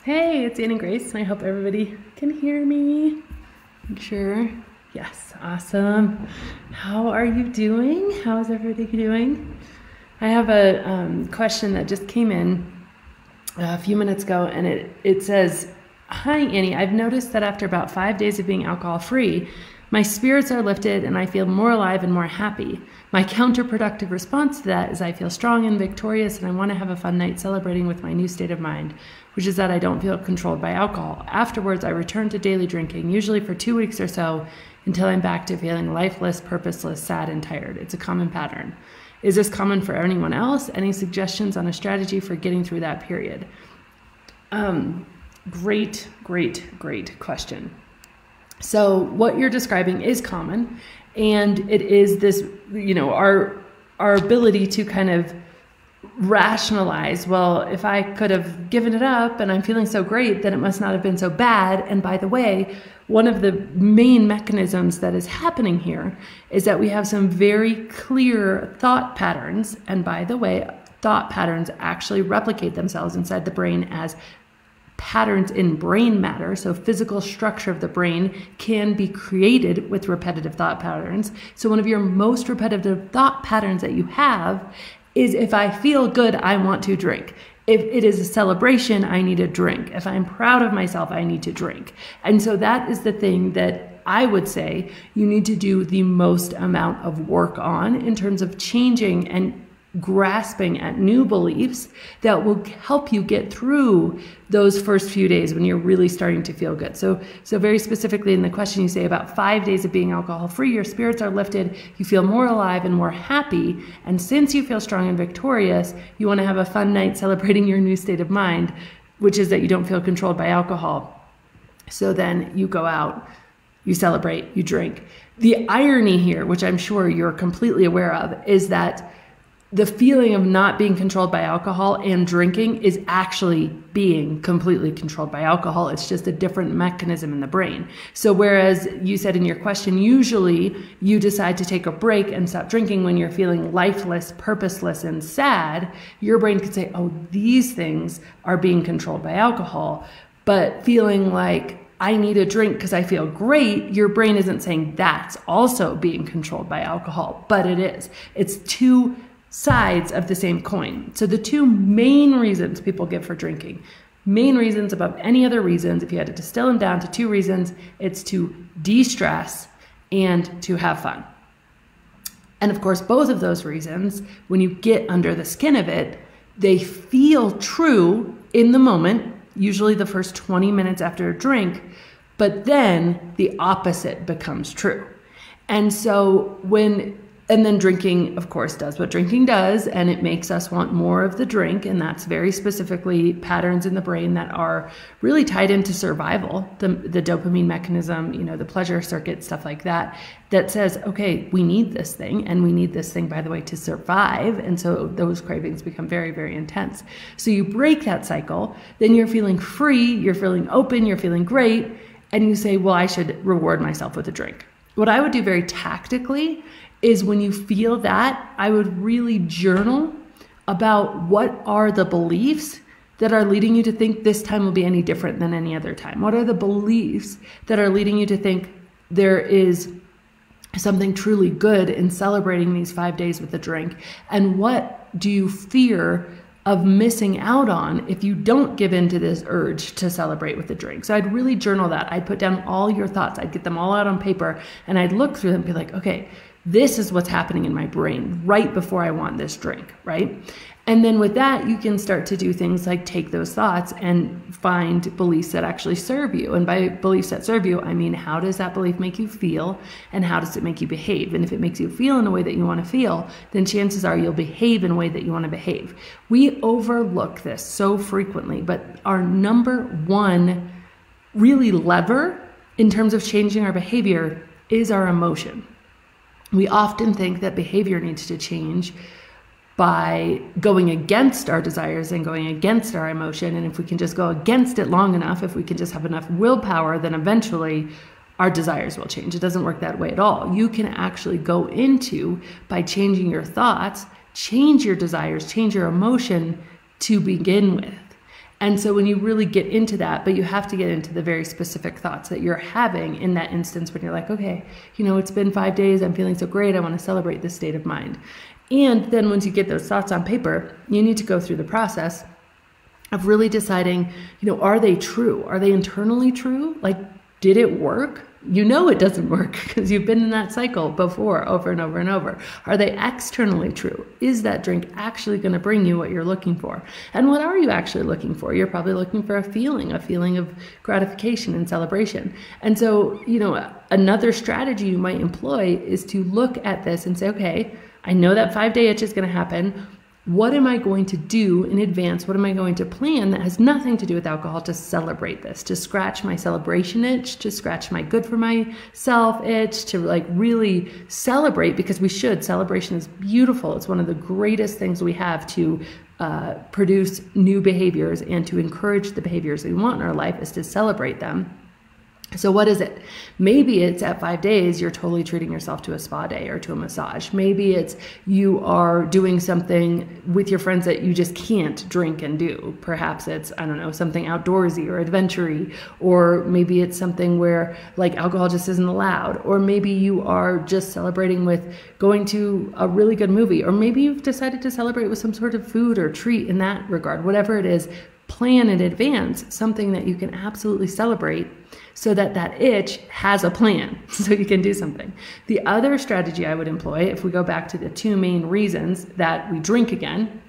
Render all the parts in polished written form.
Hey, it's Annie Grace, and I hope everybody can hear me. Make sure. Yes, awesome. How are you doing? How's everybody doing? I have a question that just came in a few minutes ago, and it says, "Hi, Annie. I've noticed that after about 5 days of being alcohol-free, my spirits are lifted and I feel more alive and more happy. My counterproductive response to that is I feel strong and victorious, and I want to have a fun night celebrating with my new state of mind, which is that I don't feel controlled by alcohol. Afterwards, I return to daily drinking, usually for 2 weeks or so, until I'm back to feeling lifeless, purposeless, sad, and tired. It's a common pattern. Is this common for anyone else? Any suggestions on a strategy for getting through that period?" Great question. So what you're describing is common, and it is this, our ability to kind of rationalize, well, if I could have given it up and I'm feeling so great, then it must not have been so bad. And by the way, one of the main mechanisms that is happening here is that we have some very clear thought patterns. And by the way, thought patterns actually replicate themselves inside the brain as patterns in brain matter. So physical structure of the brain can be created with repetitive thought patterns. So one of your most repetitive thought patterns that you have is, if I feel good, I want to drink. If it is a celebration, I need a drink. If I'm proud of myself, I need to drink. And so that is the thing that I would say you need to do the most amount of work on in terms of changing and grasping at new beliefs that will help you get through those first few days when you're really starting to feel good. So very specifically in the question, you say about 5 days of being alcohol free, your spirits are lifted, you feel more alive and more happy. And since you feel strong and victorious, you want to have a fun night celebrating your new state of mind, which is that you don't feel controlled by alcohol. So then you go out, you celebrate, you drink. The irony here, which I'm sure you're completely aware of, is that the feeling of not being controlled by alcohol and drinking is actually being completely controlled by alcohol. It's just a different mechanism in the brain. So whereas you said in your question, usually you decide to take a break and stop drinking when you're feeling lifeless, purposeless, and sad, your brain could say, oh, these things are being controlled by alcohol. But feeling like I need a drink because I feel great, your brain isn't saying that's also being controlled by alcohol, but it is. It's two sides of the same coin. So the two main reasons people give for drinking, main reasons above any other reasons, if you had to distill them down to two reasons, it's to de-stress and to have fun. And of course, both of those reasons, when you get under the skin of it, they feel true in the moment, usually the first 20 minutes after a drink, but then the opposite becomes true. And so and then drinking, of course, does what drinking does, and it makes us want more of the drink, and that's very specifically patterns in the brain that are really tied into survival, the dopamine mechanism, the pleasure circuit, stuff like that, that says, okay, we need this thing, and we need this thing, by the way, to survive, and so those cravings become very, very intense. So you break that cycle, then you're feeling free, you're feeling open, you're feeling great, and you say, well, I should reward myself with a drink. What I would do very tactically is when you feel that, I would really journal about what are the beliefs that are leading you to think this time will be any different than any other time. What are the beliefs that are leading you to think there is something truly good in celebrating these 5 days with a drink? And what do you fear of missing out on if you don't give in to this urge to celebrate with a drink? So I'd really journal that. I'd put down all your thoughts. I'd get them all out on paper, and I'd look through them and be like, okay, this is what's happening in my brain right before I want this drink, right? And then with that, you can start to do things like take those thoughts and find beliefs that actually serve you. And by beliefs that serve you, I mean, how does that belief make you feel, and how does it make you behave? And if it makes you feel in a way that you want to feel, then chances are you'll behave in a way that you want to behave. We overlook this so frequently, but our number one really lever in terms of changing our behavior is our emotion. We often think that behavior needs to change by going against our desires and going against our emotion. And if we can just go against it long enough, if we can just have enough willpower, then eventually our desires will change. It doesn't work that way at all. You can actually go into, by changing your thoughts, change your desires, change your emotion to begin with. And so when you really get into that, but you have to get into the very specific thoughts that you're having in that instance when you're like, okay, it's been 5 days, I'm feeling so great, I want to celebrate this state of mind. And then once you get those thoughts on paper, you need to go through the process of really deciding, are they true? Are they internally true? Like, did it work? It doesn't work because you've been in that cycle before, over and over and over. Are they externally true? Is that drink actually going to bring you what you're looking for? And what are you actually looking for? You're probably looking for a feeling of gratification and celebration. And so, another strategy you might employ is to look at this and say, okay, I know that 5-day itch is going to happen. What am I going to do in advance? What am I going to plan that has nothing to do with alcohol to celebrate this, to scratch my celebration itch, to scratch my good for myself itch, to really celebrate, because we should. Celebration is beautiful. It's one of the greatest things we have to produce new behaviors and to encourage the behaviors we want in our life, is to celebrate them. So what is it? Maybe it's at 5 days, you're totally treating yourself to a spa day or to a massage. Maybe it's you are doing something with your friends that you just can't drink and do. Perhaps it's, something outdoorsy or adventure-y, or maybe it's something where alcohol just isn't allowed. Or maybe you are just celebrating with going to a really good movie, or maybe you've decided to celebrate with some sort of food or treat in that regard. Whatever it is, plan in advance something that you can absolutely celebrate, so that itch has a plan, so you can do something. The other strategy I would employ, if we go back to the 2 main reasons that we drink again,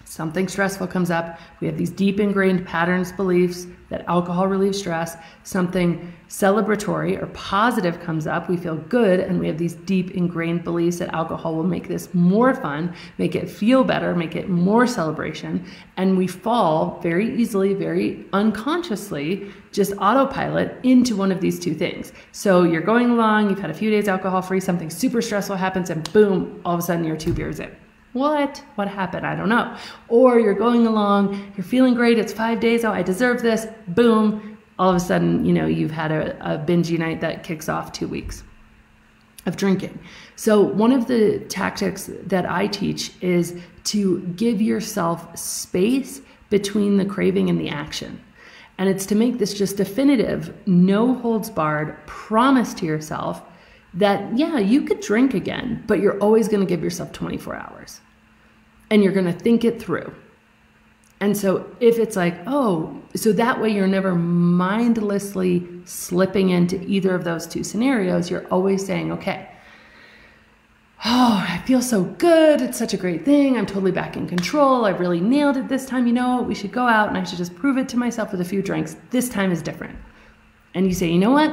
something stressful comes up, we have these deep ingrained patterns, beliefs that alcohol relieves stress, something celebratory or positive comes up, we feel good, and we have these deep ingrained beliefs that alcohol will make this more fun, make it feel better, make it more celebration, and we fall very easily, very unconsciously, just autopilot into one of these 2 things. So you're going along, you've had a few days alcohol-free, something super stressful happens, and boom, all of a sudden you're 2 beers in. What happened? I don't know. Or you're going along, you're feeling great, it's 5 days, oh, I deserve this, boom, all of a sudden, you've had a bingey night that kicks off 2 weeks of drinking. So one of the tactics that I teach is to give yourself space between the craving and the action. And it's to make this just definitive, no holds barred promise to yourself that, yeah, you could drink again, but you're always going to give yourself 24 hours and you're going to think it through. And so if it's so that way you're never mindlessly slipping into either of those 2 scenarios, you're always saying, okay, oh, I feel so good. It's such a great thing. I'm totally back in control. I really nailed it this time. We should go out and I should just prove it to myself with a few drinks. This time is different. And you say, you know what?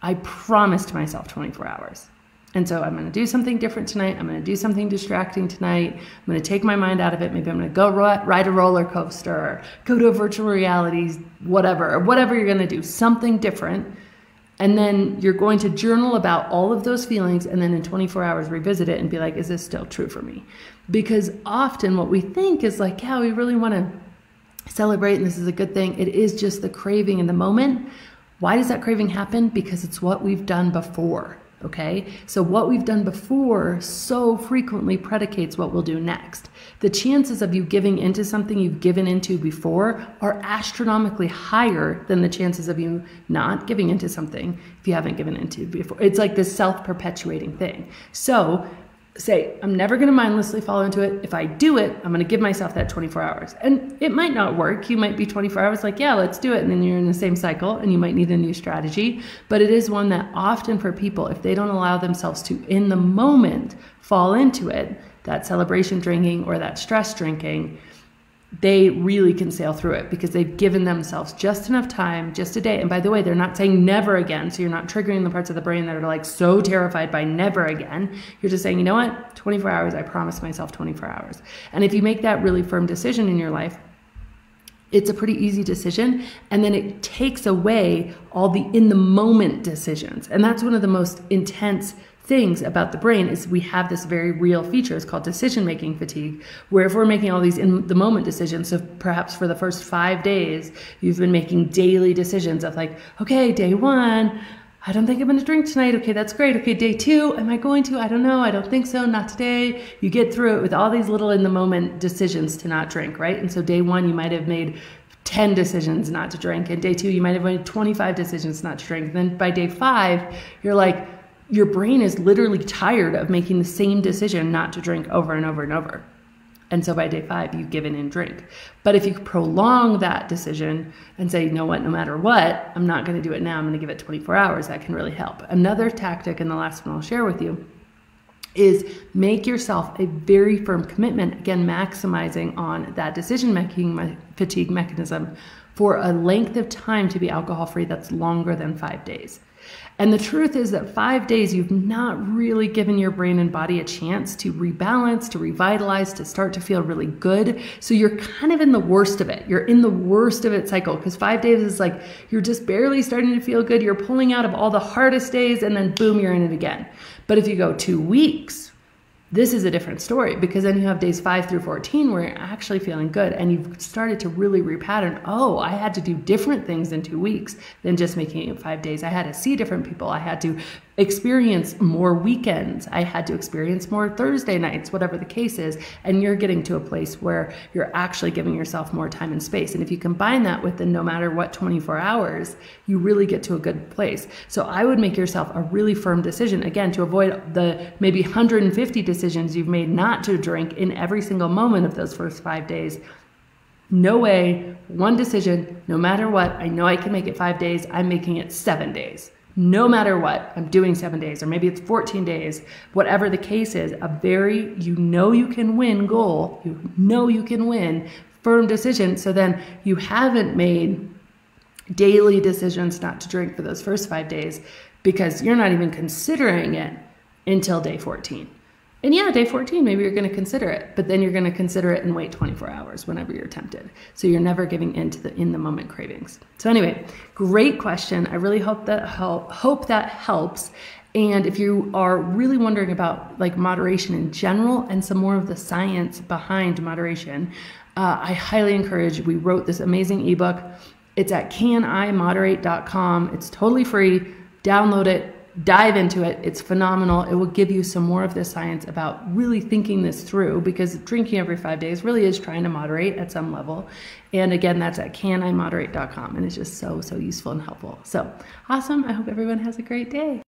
I promised myself 24 hours. And so I'm going to do something different tonight. I'm going to do something distracting tonight. I'm going to take my mind out of it. Maybe I'm going to go ride a roller coaster, or go to a virtual reality, whatever you're going to do, something different. And then you're going to journal about all of those feelings, and then in 24 hours revisit it and be like, is this still true for me? Because often what we think is yeah, we really want to celebrate and this is a good thing. It is just the craving in the moment. Why does that craving happen? Because it's what we've done before, okay? So what we've done before so frequently predicates what we'll do next. The chances of you giving into something you've given into before are astronomically higher than the chances of you not giving into something if you haven't given into before. It's like this self-perpetuating thing. So say, I'm never going to mindlessly fall into it. If I do it, I'm going to give myself that 24 hours. And it might not work. You might be 24 hours yeah, let's do it. And then you're in the same cycle and you might need a new strategy. But it is one that often for people, if they don't allow themselves to, in the moment, fall into it, that celebration drinking or that stress drinking, they really can sail through it because they've given themselves just enough time, just a day. And by the way, they're not saying never again. So you're not triggering the parts of the brain that are so terrified by never again. You're just saying, you know what? 24 hours, I promised myself 24 hours. And if you make that really firm decision in your life, it's a pretty easy decision. And then it takes away all the in the moment decisions. And that's one of the most intense things about the brain is we have this very real feature. It's called decision-making fatigue, where if we're making all these in-the-moment decisions, so perhaps for the first 5 days, you've been making daily decisions of okay, day 1, I don't think I'm going to drink tonight. Okay, that's great. Okay, day 2, am I going to? I don't know. I don't think so. Not today. You get through it with all these little in the moment decisions to not drink, right? And so day 1, you might have made 10 decisions not to drink. And day 2, you might have made 25 decisions not to drink. Then by day 5, you're like, your brain is literally tired of making the same decision not to drink over and over and over. And so by day 5, you give in and drink. But if you prolong that decision and say, you know what, no matter what, I'm not going to do it now, I'm going to give it 24 hours, that can really help. Another tactic, and the last one I'll share with you, is make yourself a very firm commitment, again, maximizing on that decision-making fatigue mechanism for a length of time to be alcohol-free that's longer than 5 days. And the truth is that 5 days, you've not really given your brain and body a chance to rebalance, to revitalize, to start to feel really good. So you're kind of in the worst of it. You're in the worst of it cycle, because 5 days is like you're just barely starting to feel good. You're pulling out of all the hardest days, and then boom, you're in it again. But if you go 2 weeks, this is a different story, because then you have days 5 through 14 where you're actually feeling good, and you've started to really repattern. Oh, I had to do different things in 2 weeks than just making it 5 days. I had to see different people. I had to experience more weekends. I had to experience more Thursday nights, whatever the case is. And you're getting to a place where you're actually giving yourself more time and space. And if you combine that with the no matter what 24 hours, you really get to a good place. So I would make yourself a really firm decision, again, to avoid the maybe 150 decisions you've made not to drink in every single moment of those first 5 days. No way, one decision, no matter what. I know I can make it 5 days. I'm making it 7 days. No matter what, I'm doing 7 days, or maybe it's 14 days, whatever the case is, a very, you know you can win goal, you know you can win, firm decision. So then you haven't made daily decisions not to drink for those first 5 days, because you're not even considering it until day 14. And yeah, day 14, maybe you're going to consider it, but then you're going to consider it and wait 24 hours whenever you're tempted. So you're never giving in to the in-the-moment cravings. So anyway, great question. I really hope that helps. And if you are really wondering about like moderation in general and some more of the science behind moderation, I highly encourage, we wrote this amazing ebook. It's at canimoderate.com. It's totally free. Download it. Dive into it. It's phenomenal. It will give you some more of the science about really thinking this through, because drinking every 5 days really is trying to moderate at some level. And again, that's at canimoderate.com. And it's just so, so useful and helpful. So awesome. I hope everyone has a great day.